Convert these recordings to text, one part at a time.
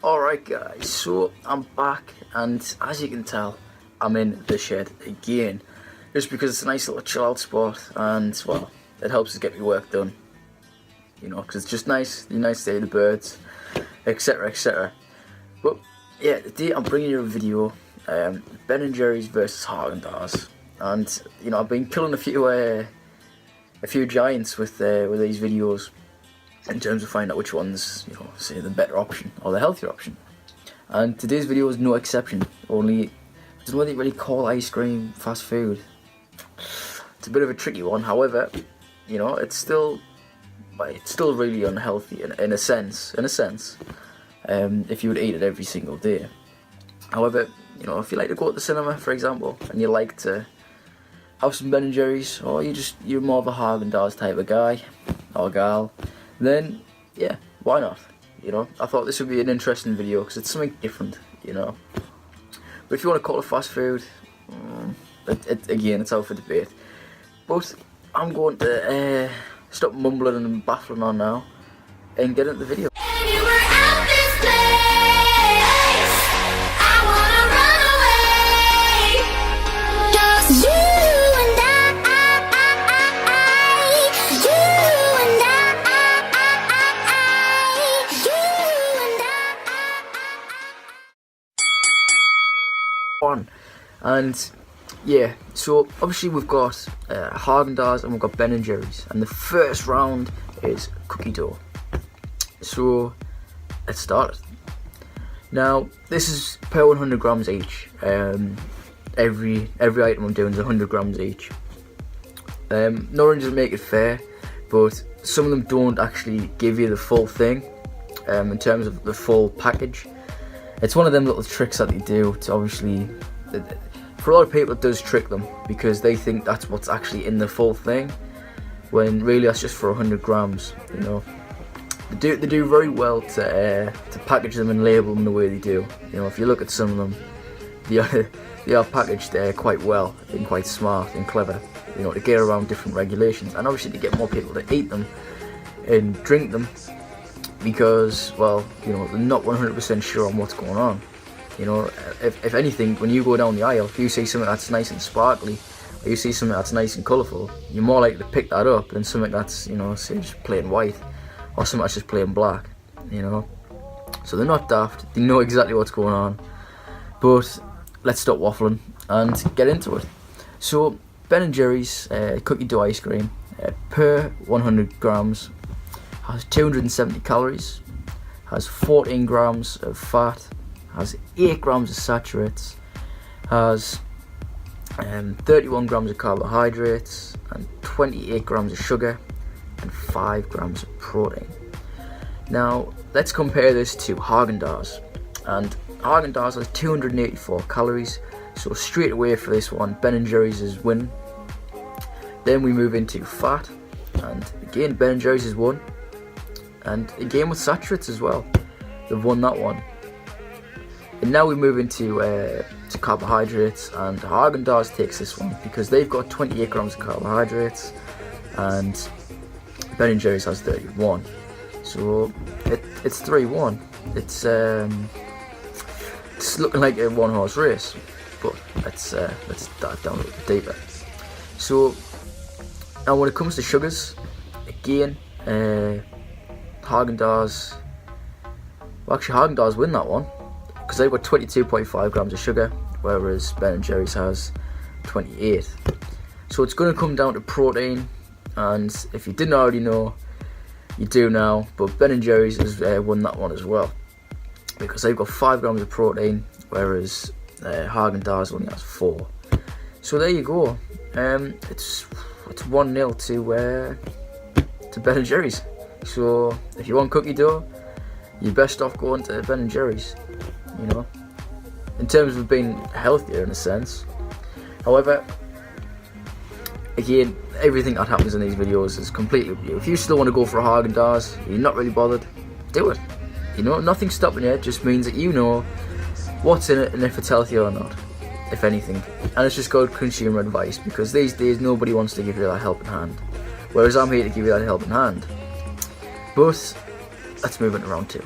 Alright guys, so I'm back, and as you can tell, I'm in the shed again. Just because it's a nice little chill out spot, and well, it helps us get my work done. You know, because it's just nice, the nice day, the birds, etc, etc. But yeah, today I'm bringing you a video, Ben & Jerry's versus Haagen Dazs. And you know, I've been killing a few giants with these videos, in terms of finding out which one's, you know, say the better option or the healthier option. And today's video is no exception. Only, I don't know what they really call ice cream fast food. It's a bit of a tricky one. However, you know, it's still really unhealthy in a sense. If you would eat it every single day. However, you know, if you like to go to the cinema, for example, and you like to have some Ben & Jerry's, or you're more of a Haagen Dazs type of guy or gal, then yeah, why not? You know, I thought this would be an interesting video because it's something different, you know. But if you want to call it fast food, again, it's out for debate. But I'm going to stop mumbling and baffling on now and get into the video. And yeah, so obviously we've got Haagen Dazs and we've got Ben & Jerry's, and the first round is cookie dough. So let's start. Now this is per 100 grams each. Every item I'm doing is 100 grams each. Not only does it make it fair, but some of them don't actually give you the full thing, in terms of the full package. It's one of them little tricks that they do to obviously, for a lot of people it does trick them, because they think that's what's actually in the full thing, when really that's just for 100 grams, you know. They do very well to package them and label them the way they do. You know, if you look at some of them, they are packaged quite well and quite smart and clever, you know, to get around different regulations, and obviously to get more people to eat them and drink them, because, well, you know, they're not 100% sure on what's going on. You know, if anything, when you go down the aisle, if you see something that's nice and sparkly, or you see something that's nice and colourful, you're more likely to pick that up than something that's, you know, say just plain white, or something that's just plain black, you know. So they're not daft, they know exactly what's going on. But let's stop waffling and get into it. So Ben & Jerry's cookie dough ice cream, per 100 grams, has 270 calories, has 14 grams of fat, has 8 grams of saturates, has 31 grams of carbohydrates, and 28 grams of sugar, and 5 grams of protein. Now let's compare this to Haagen Dazs, and Haagen Dazs has 284 calories, so straight away for this one, Ben & Jerry's is winning. Then we move into fat, and again Ben & Jerry's is one, and again with saturates as well, they've won that one. And now we move into to carbohydrates, and Haagen Dazs takes this one because they've got 28 grams of carbohydrates, and Ben & Jerry's has 31. So it's 3-1. It's looking like a one-horse race, but let's dive down a little bit deeper. So now when it comes to sugars, again, Haagen Dazs, well, actually Haagen Dazs win that one, because they've got 22.5 grams of sugar, whereas Ben & Jerry's has 28. So it's going to come down to protein, and if you didn't already know, you do now, but Ben & Jerry's has won that one as well, because they've got 5 grams of protein, whereas Haagen Dazs only has 4. So there you go. It's 1-0 to Ben & Jerry's. So if you want cookie dough, you're best off going to Ben & Jerry's, you know, in terms of being healthier in a sense. However, again, everything that happens in these videos is completely up to you. If you still want to go for a Haagen Dazs, you're not really bothered, do it. You know, nothing's stopping you. It just means that you know what's in it and if it's healthy or not, if anything. And it's just good consumer advice, because these days nobody wants to give you that helping hand, whereas I'm here to give you that helping hand. But let's move into round 2.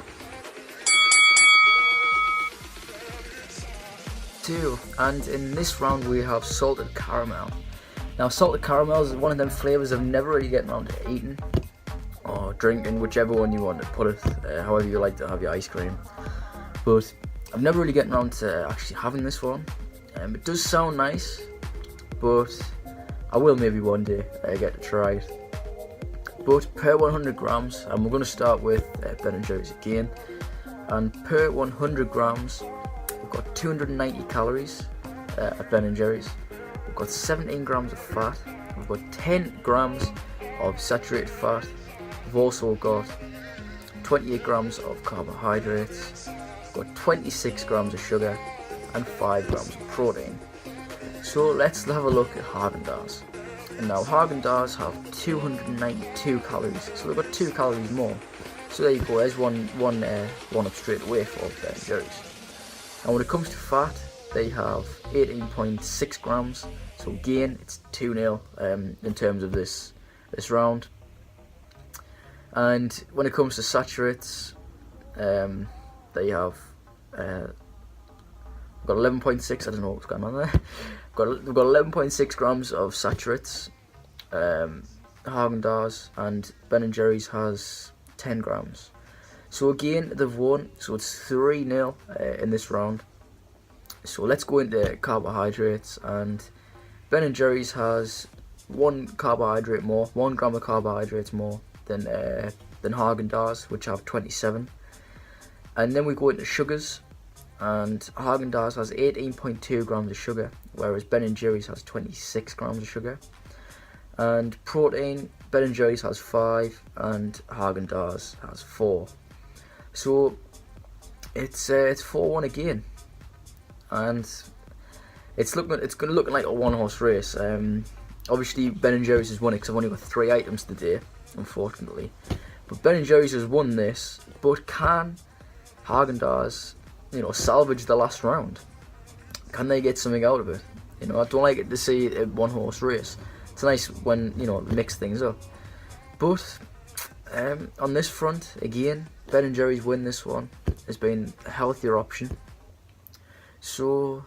2, and in this round we have salted caramel. Now salted caramel is one of them flavours I've never really gotten around to eating or drinking, whichever one you want to put it, however you like to have your ice cream. But I've never really gotten around to actually having this one. It does sound nice, but I will maybe one day get to try it. But per 100 grams, and we're going to start with Ben & Jerry's again, and per 100 grams we've got 290 calories at Ben & Jerry's. We've got 17 grams of fat, we've got 10 grams of saturated fat, we've also got 28 grams of carbohydrates, we've got 26 grams of sugar and 5 grams of protein. So let's have a look at Haagen Dazs. And now Haagen Dazs have 292 calories, so they've got 2 calories more. So there you go, there's one up straight away for Ben & Jerry's. And when it comes to fat, they have 18.6 grams, so again it's 2-0 in terms of this round. And when it comes to saturates, they have got 11.6, I don't know what's going on there. We've got 11.6 grams of saturates. Haagen Dazs and Ben & Jerry's has 10 grams. So again, they've won, so it's 3-0 in this round. So let's go into carbohydrates, and Ben & Jerry's has 1 carbohydrate more, 1 gram of carbohydrates more than Haagen Dazs, which have 27. And then we go into sugars, and Haagen Dazs has 18.2 grams of sugar, whereas Ben & Jerry's has 26 grams of sugar. And protein, Ben & Jerry's has 5 and Haagen Dazs has 4. So it's 4-1 again, and it's going to look like a one-horse race. Obviously Ben & Jerry's has won it because I've only got 3 items today, unfortunately. But Ben & Jerry's has won this, but can Haagen Dazs, salvage the last round? Can they get something out of it? I don't like it to see a one-horse race. It's nice when, mix things up. But on this front, again, Ben & Jerry's win this one has been a healthier option. So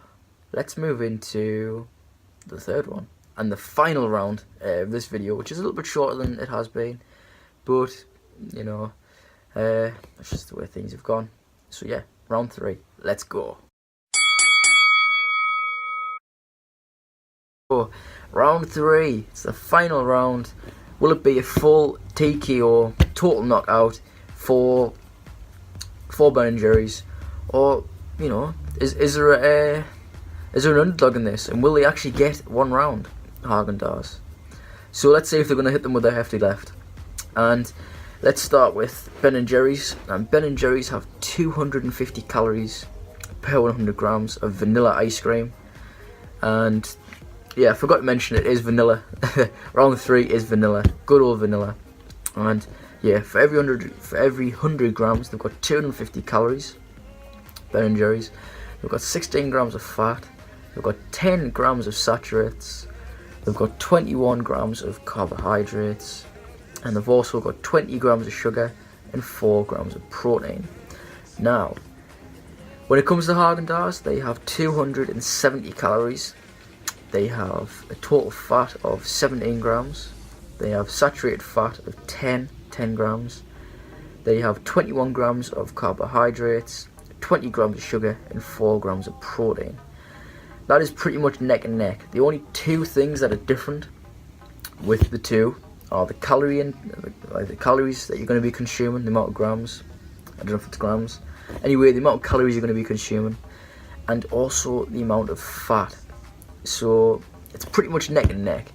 let's move into the third one and the final round of this video, which is a little bit shorter than it has been, but that's just the way things have gone. So yeah, round 3, let's go. So, round 3, it's the final round. Will it be a full TKO, total knockout for Ben & Jerry's, or is there an underdog in this, and will they actually get one round, Haagen Dazs? So let's see if they're going to hit them with their hefty left. And let's start with Ben & Jerry's. And Ben & Jerry's have 250 calories per 100 grams of vanilla ice cream. And yeah, I forgot to mention it is vanilla. Round 3 is vanilla, good old vanilla. And yeah, for every 100 grams, they've got 250 calories. Ben & Jerry's. They've got 16 grams of fat. They've got 10 grams of saturates. They've got 21 grams of carbohydrates, and they've also got 20 grams of sugar and 4 grams of protein. Now, when it comes to Haagen Dazs, they have 270 calories. They have a total fat of 17 grams. They have saturated fat of 10 grams. They have 21 grams of carbohydrates, 20 grams of sugar and 4 grams of protein. That is pretty much neck and neck. The only 2 things that are different with the 2 are the calories that you're going to be consuming, the amount of grams. I don't know if it's grams. Anyway, the amount of calories you're going to be consuming, and also the amount of fat. So it's pretty much neck and neck.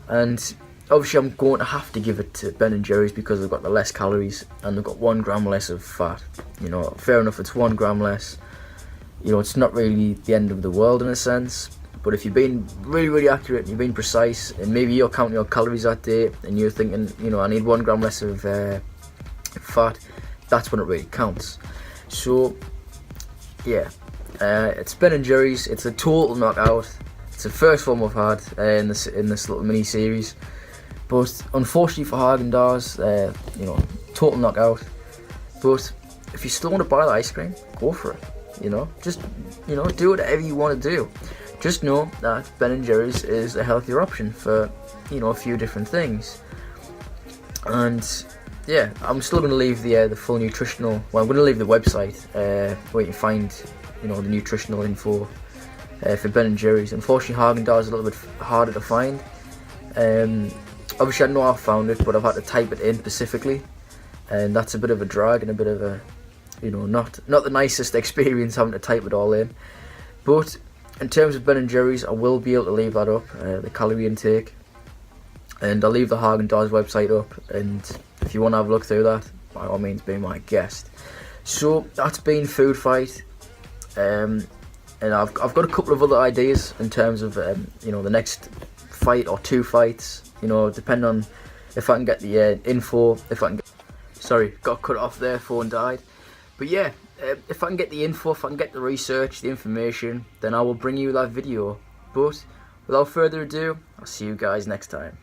And obviously I'm going to have to give it to Ben & Jerry's because they've got the less calories and they've got 1 gram less of fat. Fair enough, it's 1 gram less. It's not really the end of the world in a sense. But if you're being really, really accurate and you're being precise, and maybe you're counting your calories that day and you're thinking, I need 1 gram less of fat, that's when it really counts. So yeah, it's Ben & Jerry's. It's a total knockout. It's the first one we've had in this little mini series. But unfortunately for Haagen Dazs, total knockout. But if you still want to buy the ice cream, go for it. You know, just do whatever you want to do. Just know that Ben & Jerry's is a healthier option for a few different things. And yeah, I'm still going to leave the full nutritional. Well, I'm going to leave the website where you can find the nutritional info for Ben & Jerry's. Unfortunately, Haagen Dazs is a little bit harder to find. Obviously, I know I found it, but I've had to type it in specifically, and that's a bit of a drag and a bit of a not the nicest experience having to type it all in. But in terms of Ben & Jerry's, I will be able to leave that up, the calorie intake, and I'll leave the Haagen Dazs website up, and if you want to have a look through that, by all means be my guest. So that's been Food Fight, and I've got a couple of other ideas in terms of the next fight or 2 fights, depending on if I can get the info, if I can get, sorry, got cut off there, phone died. But yeah, if I can get the info, if I can get the research, the information, then I will bring you that video. But without further ado, I'll see you guys next time.